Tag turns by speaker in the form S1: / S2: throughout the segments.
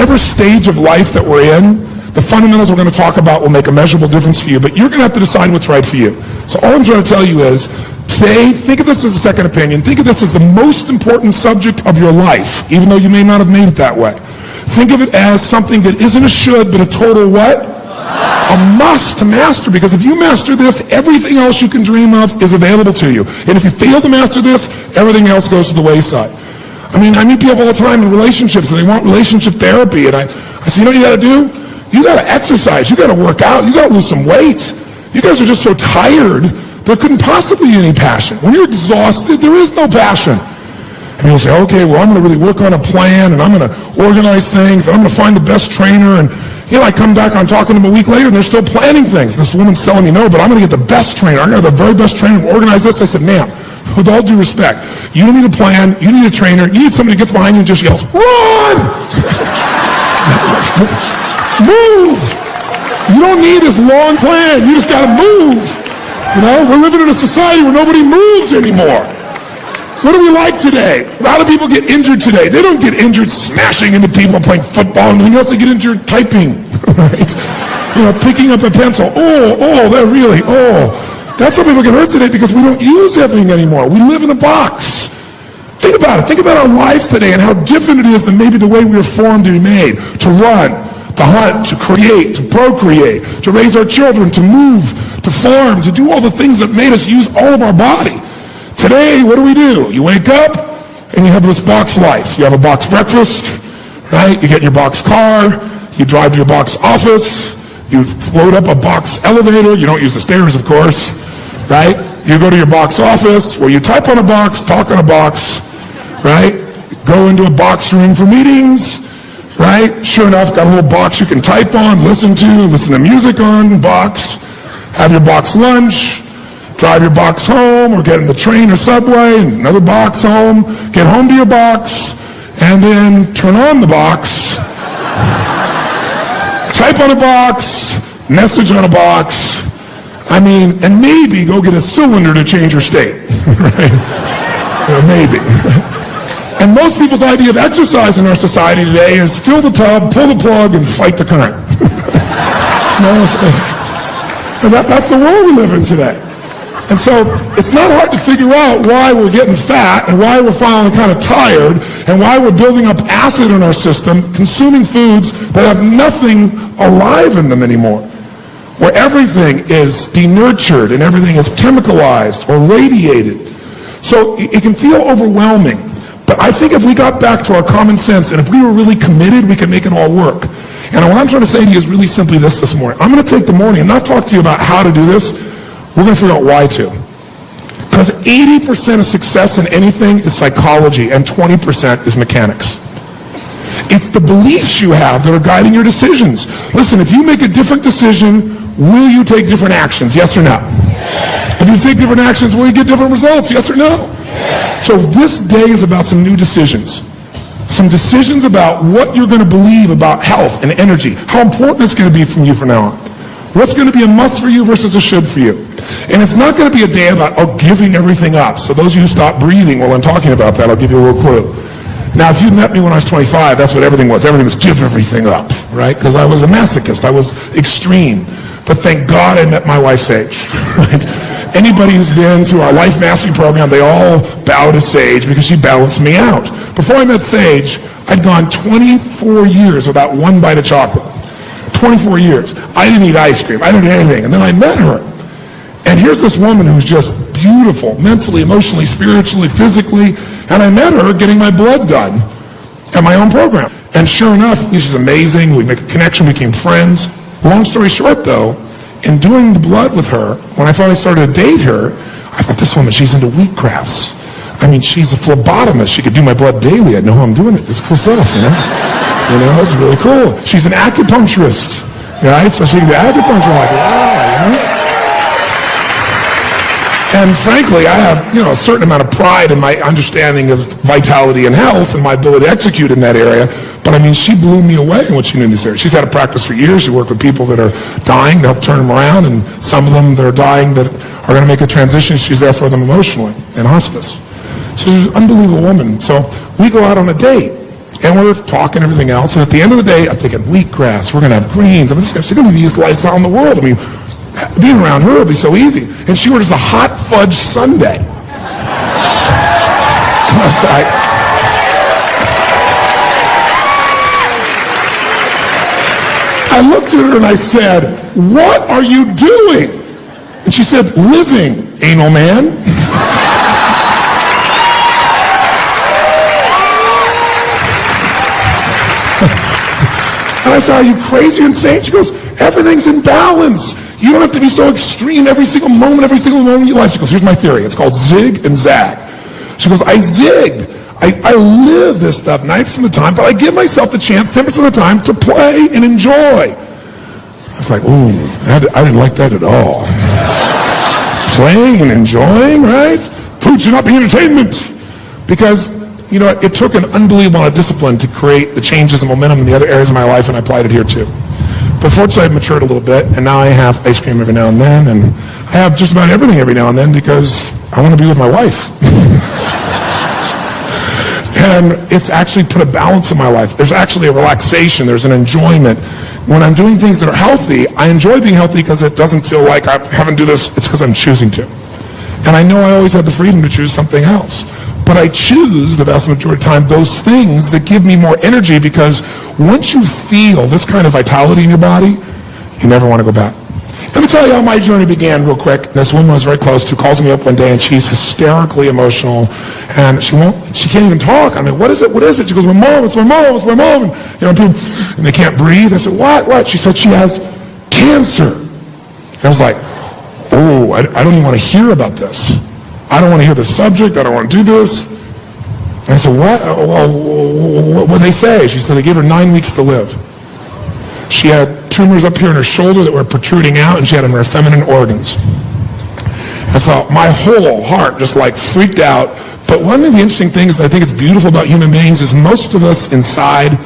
S1: whatever stage of life that we're in, the fundamentals we're going to talk about will make a measurable difference for you, but you're going to have to decide what's right for you. So all I'm trying to tell you is, today, think of this as a second opinion. Think of this as the most important subject of your life, even though you may not have made it that way. Think of it as something that isn't a should, but a total what? A must to master, because if you master this, everything else you can dream of is available to you. And if you fail to master this, everything else goes to the wayside. I mean, I meet people all the time in relationships, and they want relationship therapy, and I say, you know what you got to do? You got to exercise. You got to work out. You got to lose some weight. You guys are just so tired. There couldn't possibly be any passion. When you're exhausted, there is no passion. And you'll say, okay, well, I'm going to really work on a plan, and I'm going to organize things, and I'm going to find the best trainer. And, you know, I come back, I'm talking to them a week later, and they're still planning things. This woman's telling me, no, but I'm going to get the best trainer. I'm going to have the very best trainer and organize this. I said, ma'am, with all due respect, you don't need a plan. You need a trainer. You need somebody who gets behind you and just yells, run! Move! You don't need this long plan. You just got to move. You know, we're living in a society where nobody moves anymore. What do we like today? A lot of people get injured today. They don't get injured smashing into people, playing football, and anything else. They get injured typing, right? You know, picking up a pencil. That really. That's how people get hurt today, because we don't use everything anymore. We live in a box. Think about it. Think about our lives today and how different it is than maybe the way we were formed to be made, to run, to hunt, to create, to procreate, to raise our children, to move, to farm, to do all the things that made us use all of our body. Today, what do? You wake up and you have this box life. You have a box breakfast, right? You get in your box car, you drive to your box office, you load up a box elevator. You don't use the stairs, of course, right? You go to your box office where you type on a box, talk on a box, right? Go into a box room for meetings, right? Sure enough, got a little box you can type on, listen to music on, box, have your box lunch, drive your box home, or get in the train or subway, and another box home, get home to your box, and then turn on the box, type on a box, message on a box, and maybe go get a cylinder to change your state, right? Maybe. And most people's idea of exercise in our society today is fill the tub, pull the plug, and fight the current. That's the world we live in today. And so it's not hard to figure out why we're getting fat and why we're feeling kind of tired and why we're building up acid in our system, consuming foods that have nothing alive in them anymore, where everything is denurtured and everything is chemicalized or radiated. So it can feel overwhelming. But I think if we got back to our common sense and if we were really committed, we could make it all work. And what I'm trying to say to you is really simply this morning. I'm going to take the morning and not talk to you about how to do this. We're going to figure out why to. Because 80% of success in anything is psychology and 20% is mechanics. It's the beliefs you have that are guiding your decisions. Listen, if you make a different decision, will you take different actions? Yes or no? Yes. If you take different actions, will you get different results? Yes or no? Yes. So this day is about some new decisions. Some decisions about what you're going to believe about health and energy. How important it's going to be from you from now on. What's going to be a must for you versus a should for you. And it's not going to be a day about giving everything up. So those of you who stop breathing while I'm talking about that, I'll give you a little clue. Now, if you met me when I was 25, that's what everything was. Everything was give everything up, right? Because I was a masochist. I was extreme. But thank God I met my wife, Sage. Right? Anybody who's been through our Life Mastery program, they all bow to Sage because she balanced me out. Before I met Sage, I'd gone 24 years without one bite of chocolate. 24 years. I didn't eat ice cream. I didn't eat anything. And then I met her. And here's this woman who's just beautiful, mentally, emotionally, spiritually, physically. And I met her getting my blood done at my own program. And sure enough, she's amazing. We make a connection, we became friends. Long story short, though, in doing the blood with her, when I finally started to date her, I thought, this woman, she's into wheatgrass. She's a phlebotomist. She could do my blood daily. I know how I'm doing it. This is cool stuff, you know? It's really cool. She's an acupuncturist, right? So she can do acupuncture. I'm like, wow, And frankly, I have, a certain amount of pride in my understanding of vitality and health and my ability to execute in that area. But she blew me away in what she knew in this area. She's had a practice for years. She worked with people that are dying to help turn them around, and some of them that are dying that are going to make a transition. She's there for them emotionally in hospice. She's an unbelievable woman. So we go out on a date. And we're talking everything else. And at the end of the day, I'm thinking, wheatgrass, we're going to have greens. I mean, she's going to be the easiest lifestyle in the world. I mean, being around her will be so easy. And she orders a hot fudge sundae. I looked at her and I said, what are you doing? And she said, living, anal man. And I said, are you crazy or insane? She goes, everything's in balance. You don't have to be so extreme every single moment of your life. She goes, here's my theory. It's called zig and zag. She goes, I zig. I live this stuff 90% of the time, but I give myself the chance 10% of the time to play and enjoy. I was like, ooh, I didn't like that at all. Playing and enjoying, right? Food should not be entertainment. Because, you know, it took an unbelievable amount of discipline to create the changes and momentum in the other areas of my life, and I applied it here too. But fortunately, I've matured a little bit, and now I have ice cream every now and then, and I have just about everything every now and then because I want to be with my wife. And it's actually put a balance in my life. There's actually a relaxation. There's an enjoyment. When I'm doing things that are healthy, I enjoy being healthy because it doesn't feel like I haven't do this. It's because I'm choosing to. And I know I always have the freedom to choose something else. But I choose, the vast majority of the time, those things that give me more energy, because once you feel this kind of vitality in your body, you never want to go back. Let me tell you how my journey began real quick. This woman I was very close to calls me up one day, and she's hysterically emotional, and she can't even talk. I mean, what is it? What is it? She goes, my mom, it's my mom, it's my mom. And, you know, people, and they can't breathe. I said, what? She said she has cancer. And I was like, oh, I don't even want to hear about this. I don't want to hear the subject. I don't want to do this. And I said, what? Well, what did they say? She said they gave her 9 weeks to live. She had tumors up here in her shoulder that were protruding out, and she had them in her feminine organs. And so my whole heart just like freaked out. But one of the interesting things that I think is beautiful about human beings is most of us inside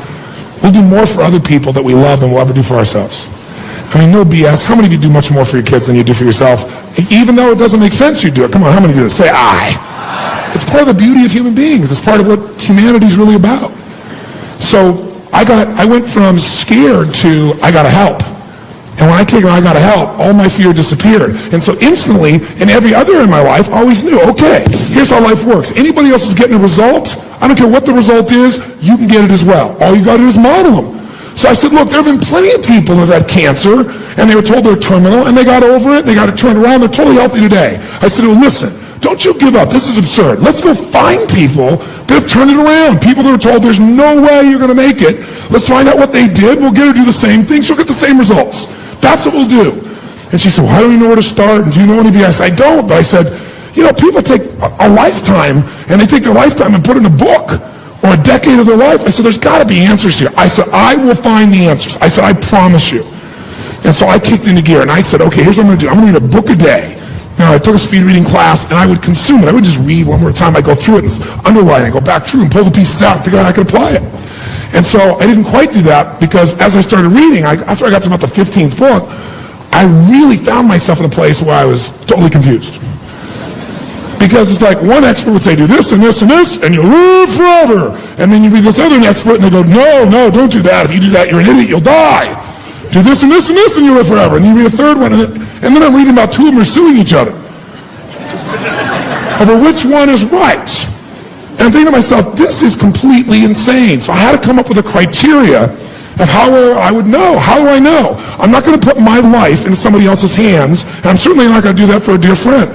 S1: will do more for other people that we love than we'll ever do for ourselves. I mean, no BS. How many of you do much more for your kids than you do for yourself? Even though it doesn't make sense, you do it. Come on, how many do this? Say I. It's part of the beauty of human beings. It's part of what humanity is really about. So I went from scared to I gotta help. And when I came I gotta help, all my fear disappeared. And so instantly, in every other area of my life, I always knew, okay, here's how life works. Anybody else is getting a result, I don't care what the result is, you can get it as well. All you gotta do is model them. So I said, look, there have been plenty of people who have had cancer, and they were told they're terminal, and they got over it, they got it turned around, they're totally healthy today. I said, well, listen, don't you give up. This is absurd. Let's go find people that have turned it around. People that were told there's no way you're going to make it. Let's find out what they did. We'll get her to do the same thing. She'll get the same results. That's what we'll do. And she said, well, I don't even know where to start. And do you know anybody? I said, I don't. But I said, you know, people take a lifetime, and they take their lifetime and put it in a book or a decade of their life. I said, there's got to be answers here. I said, I will find the answers. I said, I promise you. And so I kicked into gear, and I said, okay, here's what I'm going to do. I'm going to read a book a day. I took a speed reading class, and I would consume it. I would just read one more time. I'd go through it and underline it, go back through and pull the pieces out and figure out how I could apply it. And so I didn't quite do that, because as I started reading, after I got to about the 15th book, I really found myself in a place where I was totally confused. Because it's like one expert would say, do this and this and this, and you'll live forever. And then you read this other expert, and they go, no, don't do that. If you do that, you're an idiot. You'll die. Do this and this and this, and you'll live forever. And then you read a third one, and then I'm reading about two of them are suing each other over which one is right. And I'm thinking to myself, this is completely insane. So I had to come up with a criteria of how I would know. How do I know? I'm not going to put my life into somebody else's hands, and I'm certainly not going to do that for a dear friend.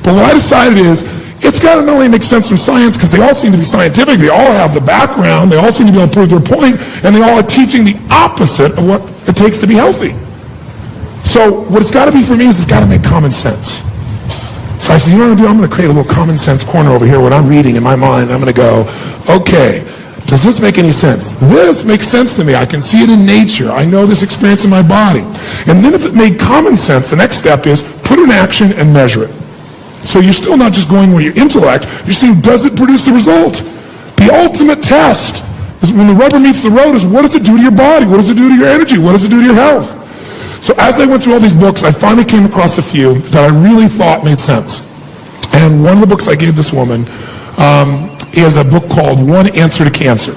S1: But what I decided is, it's got to not only make sense from science, because they all seem to be scientific, they all have the background, they all seem to be able to prove their point, and they all are teaching the opposite of what it takes to be healthy. So what it's got to be for me is it's got to make common sense. So I said, you know what I'm going to do? I'm going to create a little common sense corner over here, what I'm reading in my mind. I'm going to go, okay, does this make any sense? This makes sense to me. I can see it in nature. I know this experience in my body. And then if it made common sense, the next step is put it in action and measure it. So you're still not just going where your intellect, you're seeing, does it produce the result? The ultimate test is when the rubber meets the road is, what does it do to your body? What does it do to your energy? What does it do to your health? So as I went through all these books, I finally came across a few that I really thought made sense. And one of the books I gave this woman is a book called One Answer to Cancer.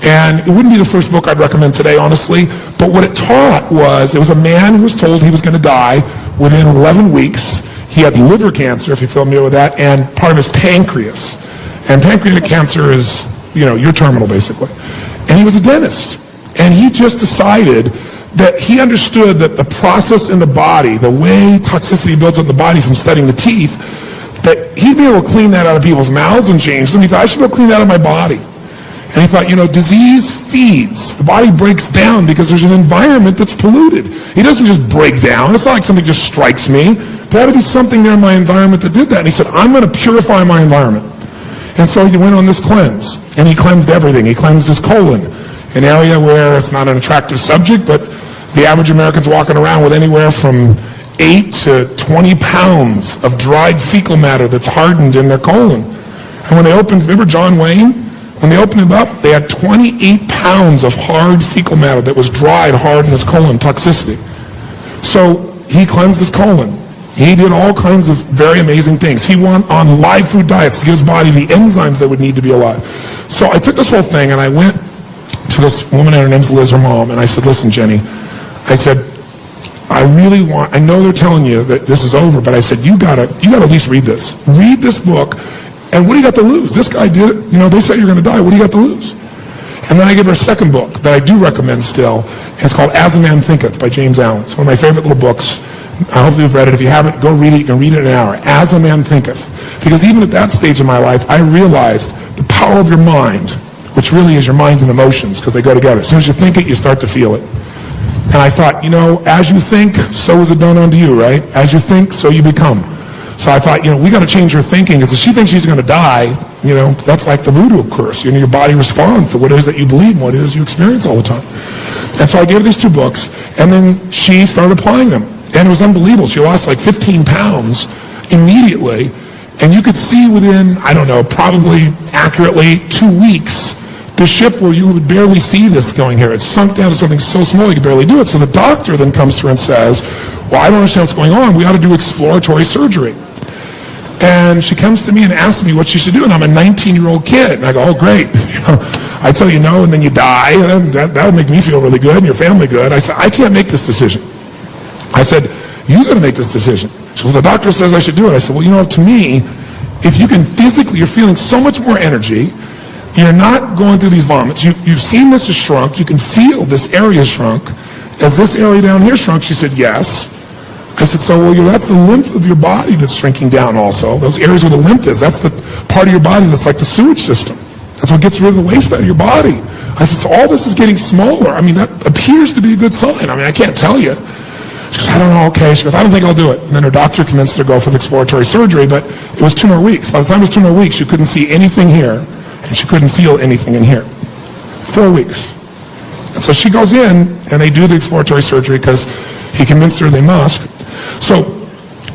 S1: And it wouldn't be the first book I'd recommend today, honestly, but what it taught was, it was a man who was told he was going to die within 11 weeks. He had liver cancer, if you're familiar with that, and part of his pancreas. And pancreatic cancer is, you're terminal, basically. And he was a dentist. And he just decided that he understood that the process in the body, the way toxicity builds up in the body from studying the teeth, that he'd be able to clean that out of people's mouths and change them. He thought, I should be able to clean that out of my body. And he thought, disease feeds. The body breaks down because there's an environment that's polluted. It doesn't just break down. It's not like something just strikes me. There had to be something there in my environment that did that. And he said, I'm going to purify my environment. And so he went on this cleanse. And he cleansed everything. He cleansed his colon, an area where it's not an attractive subject, but the average American's walking around with anywhere from 8 to 20 pounds of dried fecal matter that's hardened in their colon. And when they opened, remember John Wayne? When they opened it up, they had 28 pounds of hard fecal matter that was dried hard in his colon, toxicity. So he cleansed his colon. He did all kinds of very amazing things. He went on live food diets to give his body the enzymes that would need to be alive. So I took this whole thing and I went to this woman, and her name's Liz, her mom, and I said, listen, Jenny, I said, I know they're telling you that this is over, but I said, you gotta at least read this. Read this book, and what do you got to lose? This guy did it. They said you're gonna die. What do you got to lose? And then I give her a second book that I do recommend still, and it's called As a Man Thinketh by James Allen. It's one of my favorite little books. I hope you've read it. If you haven't, go read it. You can read it in an hour. As a Man Thinketh. Because even at that stage in my life, I realized the power of your mind, which really is your mind and emotions, because they go together. As soon as you think it, you start to feel it. And I thought, as you think, so is it done unto you, right? As you think, so you become. So I thought, we got to change her thinking, because if she thinks she's going to die, that's like the voodoo curse. Your body responds to what it is that you believe and what it is you experience all the time. And so I gave her these 2 books, and then she started applying them. And it was unbelievable. She lost like 15 pounds immediately. And you could see within, probably accurately 2 weeks, the shift where you would barely see this going here. It sunk down to something so small you could barely do it. So the doctor then comes to her and says, well, I don't understand what's going on. We ought to do exploratory surgery. And she comes to me and asks me what she should do. And I'm a 19-year-old kid. And I go, oh, great. I tell you no, and then you die. And that'll make me feel really good and your family good. I said, I can't make this decision. I said, you got to make this decision. She said, well, the doctor says I should do it. I said, well, to me, if you can physically, you're feeling so much more energy. You're not going through these vomits. You've seen this has shrunk. You can feel this area shrunk. Has this area down here shrunk? She said, yes. I said, so, that's the lymph of your body that's shrinking down also. Those areas where the lymph is, that's the part of your body that's like the sewage system. That's what gets rid of the waste out of your body. I said, so all this is getting smaller. That appears to be a good sign. I can't tell you. She goes, I don't know, okay. She goes, I don't think I'll do it. And then her doctor convinced her to go for the exploratory surgery, but it was 2 more weeks. By the time it was 2 more weeks, you couldn't see anything here, and she couldn't feel anything in here. 4 weeks. And so she goes in, and they do the exploratory surgery because he convinced her they must. So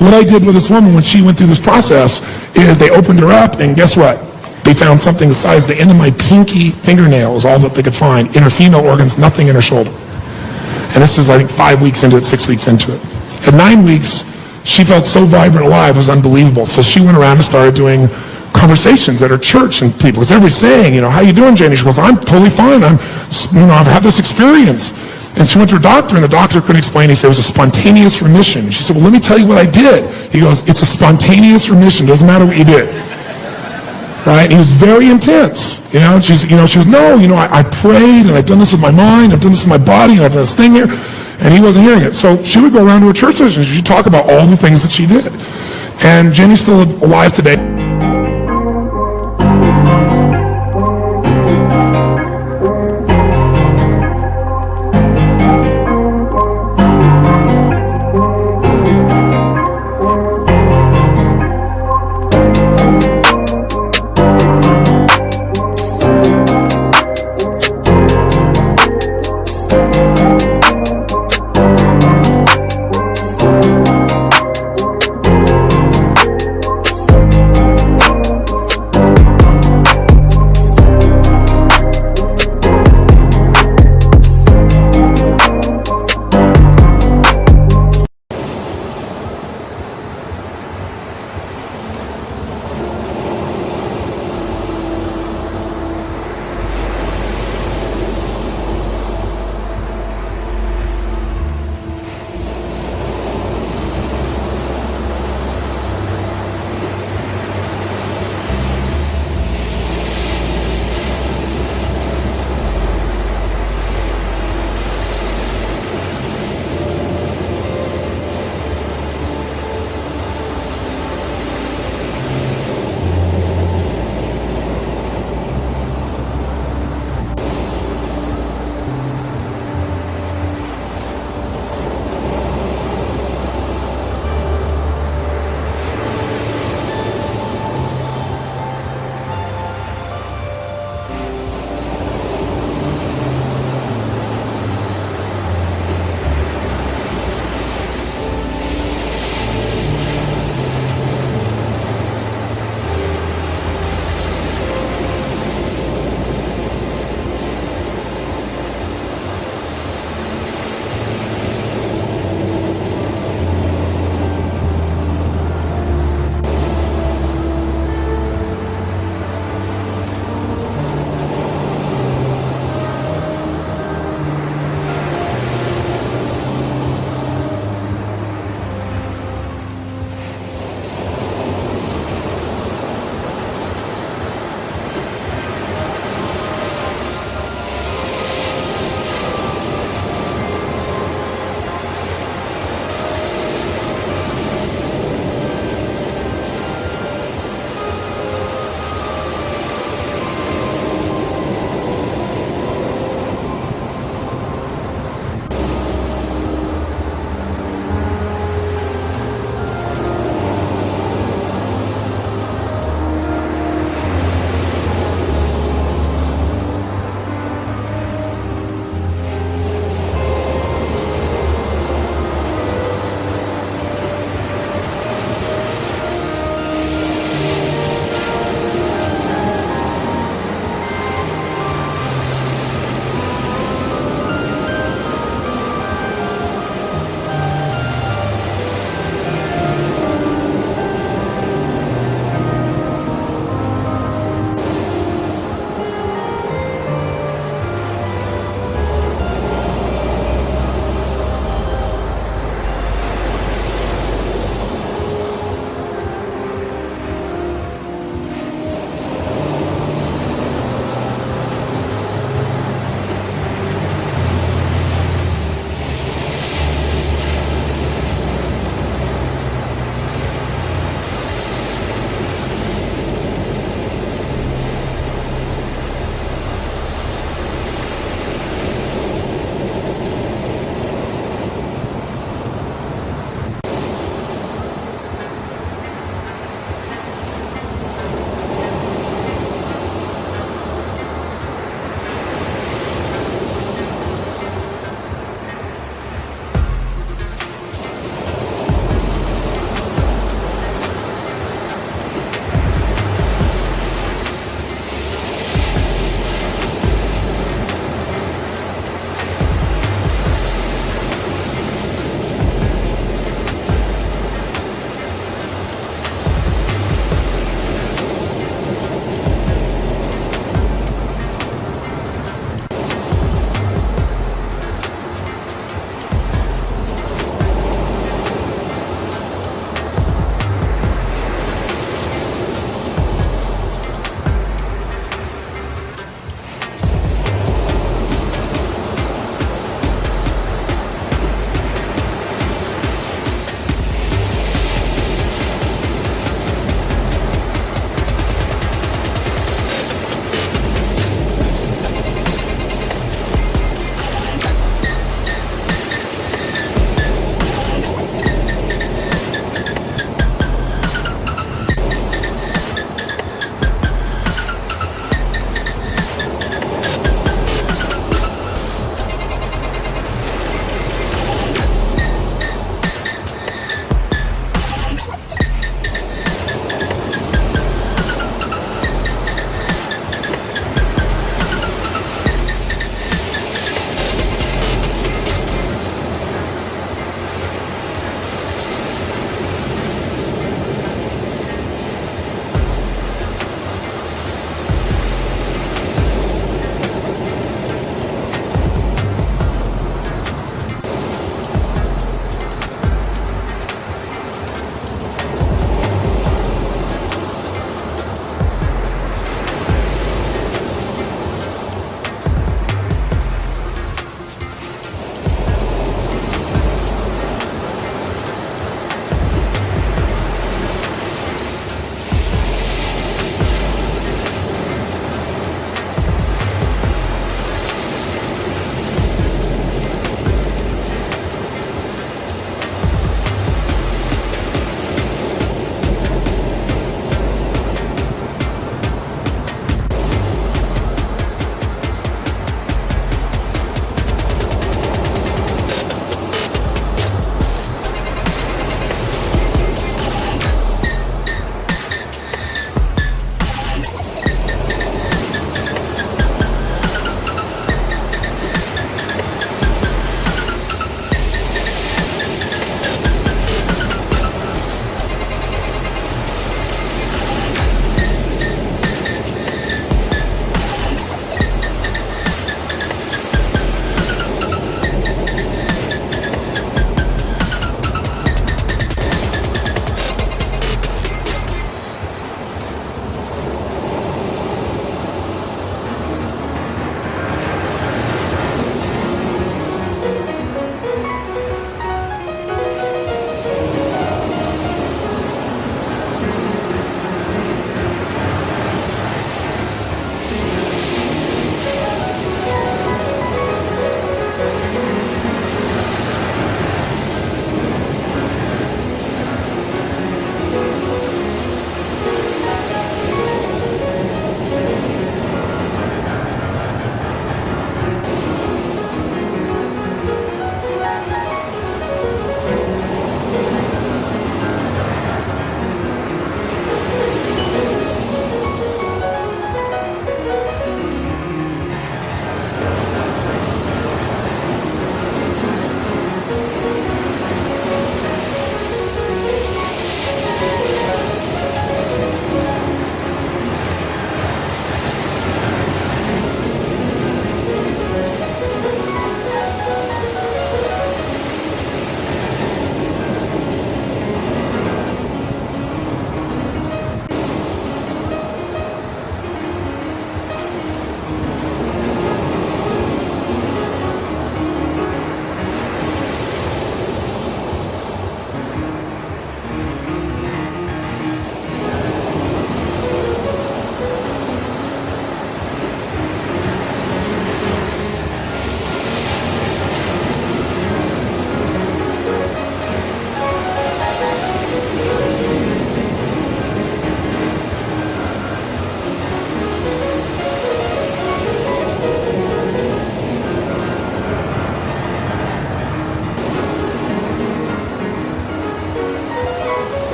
S1: what I did with this woman when she went through this process is they opened her up, and guess what? They found something the size of the end of my pinky fingernail was all that they could find. In her female organs, nothing in her shoulder. And this is, I think, 5 weeks into it, 6 weeks into it. At 9 weeks, she felt so vibrant alive, it was unbelievable. So she went around and started doing conversations at her church and people, because everybody's saying, how you doing, Janie? She goes, I'm totally fine. I've had this experience. And she went to her doctor, and the doctor couldn't explain. He said it was a spontaneous remission. She said, well, let me tell you what I did. He goes, it's a spontaneous remission. Doesn't matter what you did. Right? And he was very intense. She goes, no, I prayed, and I've done this with my mind, I've done this with my body, and I've done this thing here. And he wasn't hearing it. So she would go around to her church sessions. She'd talk about all the things that she did. And Jenny's still alive today.